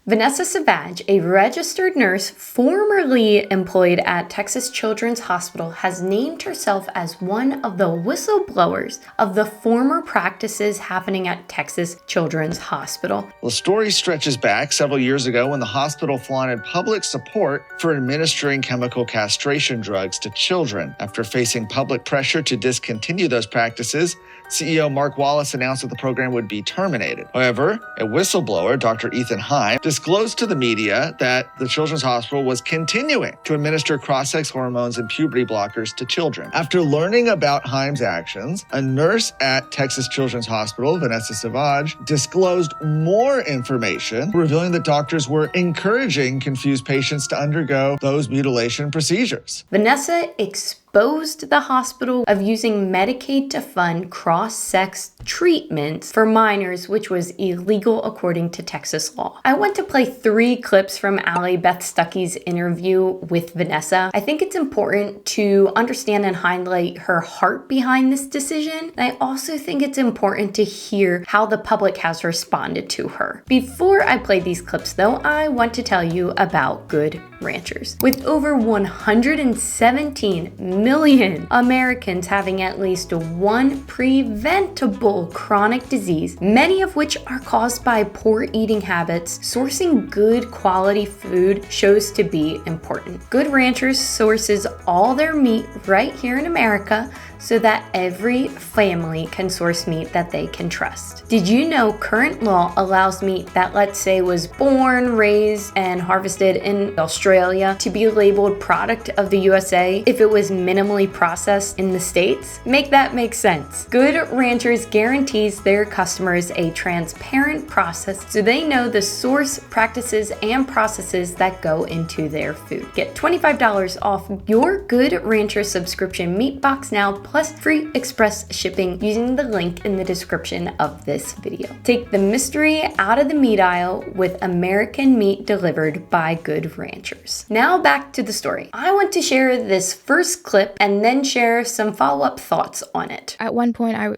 Vanessa Sivadge, a registered nurse formerly employed at Texas Children's Hospital, has named herself as one of the whistleblowers of the former practices happening at Texas Children's Hospital. Well, the story stretches back several years ago when the hospital flaunted public support for administering chemical castration drugs to children. After facing public pressure to discontinue those practices, CEO Mark Wallace announced that the program would be terminated. However, a whistleblower, Dr. Ethan Heim, disclosed to the media that the Children's Hospital was continuing to administer cross-sex hormones and puberty blockers to children. After learning about Heim's actions, a nurse at Texas Children's Hospital, Vanessa Sivadge, disclosed more information, revealing that doctors were encouraging confused patients to undergo those mutilation procedures. Vanessa exposed the hospital of using Medicaid to fund cross-sex treatments for minors, which was illegal according to Texas law. I want to play 3 clips from Allie Beth Stuckey's interview with Vanessa. I think it's important to understand and highlight her heart behind this decision. And I also think it's important to hear how the public has responded to her. Before I play these clips though, I want to tell you about Good Ranchers. With over 117 million Americans having at least one preventable chronic disease, many of which are caused by poor eating habits, sourcing good quality food shows to be important. Good Ranchers sources all their meat right here in America so that every family can source meat that they can trust. Did you know current law allows meat that, let's say, was born, raised, and harvested in Australia to be labeled product of the USA if it was minimally processed in the States? Make that make sense. Good Ranchers guarantees their customers a transparent process so they know the source, practices, and processes that go into their food. Get $25 off your Good Rancher subscription meat box now, plus free express shipping using the link in the description of this video. Take the mystery out of the meat aisle with American meat delivered by Good Ranchers. Now back to the story. I want to share this first clip and then share some follow-up thoughts on it. At one point, I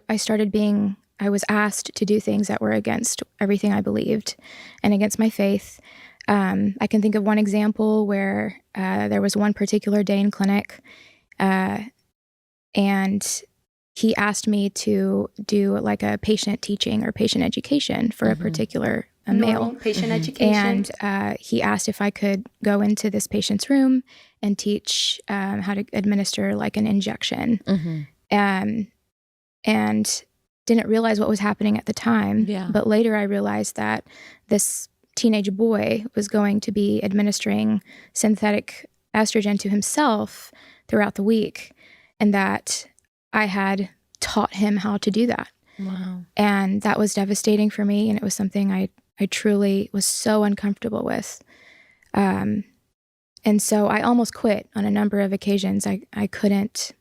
was asked to do things that were against everything I believed and against my faith. I can think of one example where there was one particular day in clinic, and he asked me to do like a patient teaching or patient education for a particular male. Patient education. And he asked if I could go into this patient's room and teach how to administer like an injection. And didn't realize what was happening at the time. Yeah. But later I realized that this teenage boy was going to be administering synthetic estrogen to himself throughout the week, and that I had taught him how to do that. Wow. And that was devastating for me, and it was something I truly was so uncomfortable with. And so I almost quit on a number of occasions. I couldn't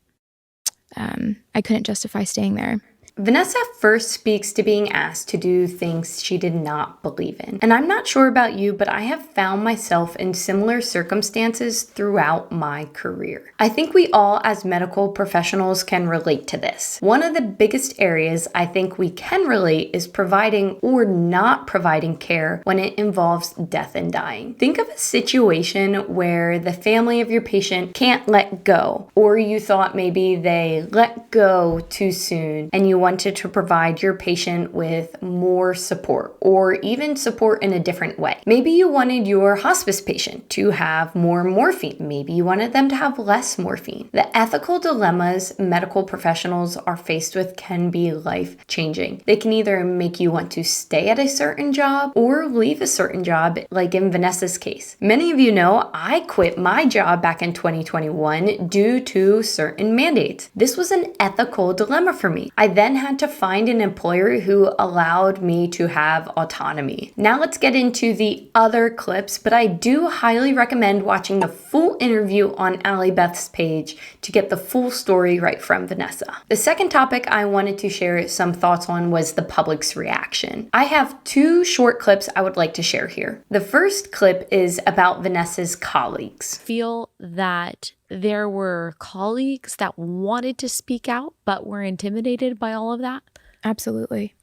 justify staying there. Vanessa first speaks to being asked to do things she did not believe in. And I'm not sure about you, but I have found myself in similar circumstances throughout my career. I think we all as medical professionals can relate to this. One of the biggest areas I think we can relate is providing or not providing care when it involves death and dying. Think of a situation where the family of your patient can't let go, or you thought maybe they let go too soon and you wanted to provide your patient with more support, or even support in a different way. Maybe you wanted your hospice patient to have more morphine. Maybe you wanted them to have less morphine. The ethical dilemmas medical professionals are faced with can be life-changing. They can either make you want to stay at a certain job or leave a certain job, like in Vanessa's case. Many of you know I quit my job back in 2021 due to certain mandates. This was an ethical dilemma for me. I then had to find an employer who allowed me to have autonomy. Now let's get into the other clips, but I do highly recommend watching the full interview on Allie Beth's page to get the full story right from Vanessa. The second topic I wanted to share some thoughts on was the public's reaction. I have 2 short clips I would like to share here. The first clip is about Vanessa's colleagues. Feel that there were colleagues that wanted to speak out but were intimidated by all of that? Absolutely.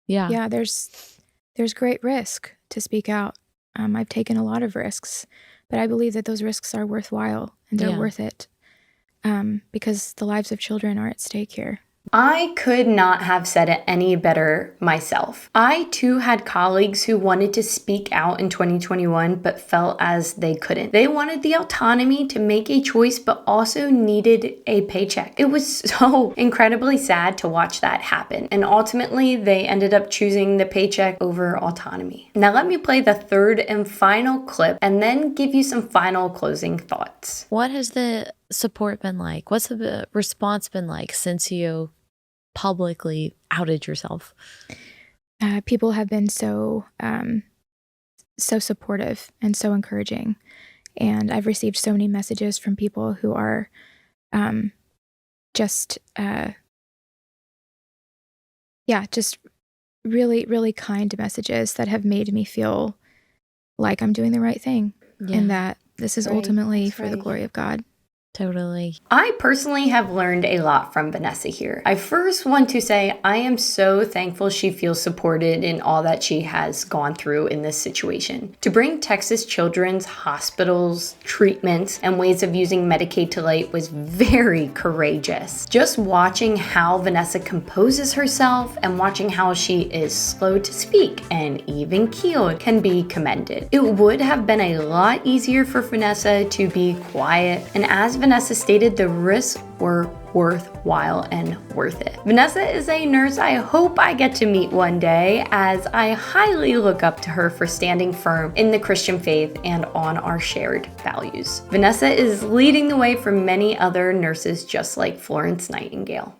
Yeah. Yeah, there's great risk to speak out. I've taken a lot of risks, but I believe that those risks are worthwhile and they're worth it, because the lives of children are at stake here. I could not have said it any better myself. I too had colleagues who wanted to speak out in 2021 but felt as they couldn't. They wanted the autonomy to make a choice but also needed a paycheck. It was so incredibly sad to watch that happen, and ultimately they ended up choosing the paycheck over autonomy. Now let me play the third and final clip and then give you some final closing thoughts. What has the support been like? What's the response been like since you publicly outed yourself? People have been so supportive and so encouraging, and I've received so many messages from people who are just really, really kind messages that have made me feel like I'm doing the right thing, and that this is ultimately for the glory of God. Totally. I personally have learned a lot from Vanessa here. I first want to say I am so thankful she feels supported in all that she has gone through in this situation. To bring Texas children's hospitals, treatments, and ways of using Medicaid to light was very courageous. Just watching how Vanessa composes herself and watching how she is slow to speak and even keeled can be commended. It would have been a lot easier for Vanessa to be quiet, and as Vanessa stated, the risks were worthwhile and worth it. Vanessa is a nurse I hope I get to meet one day, as I highly look up to her for standing firm in the Christian faith and on our shared values. Vanessa is leading the way for many other nurses just like Florence Nightingale.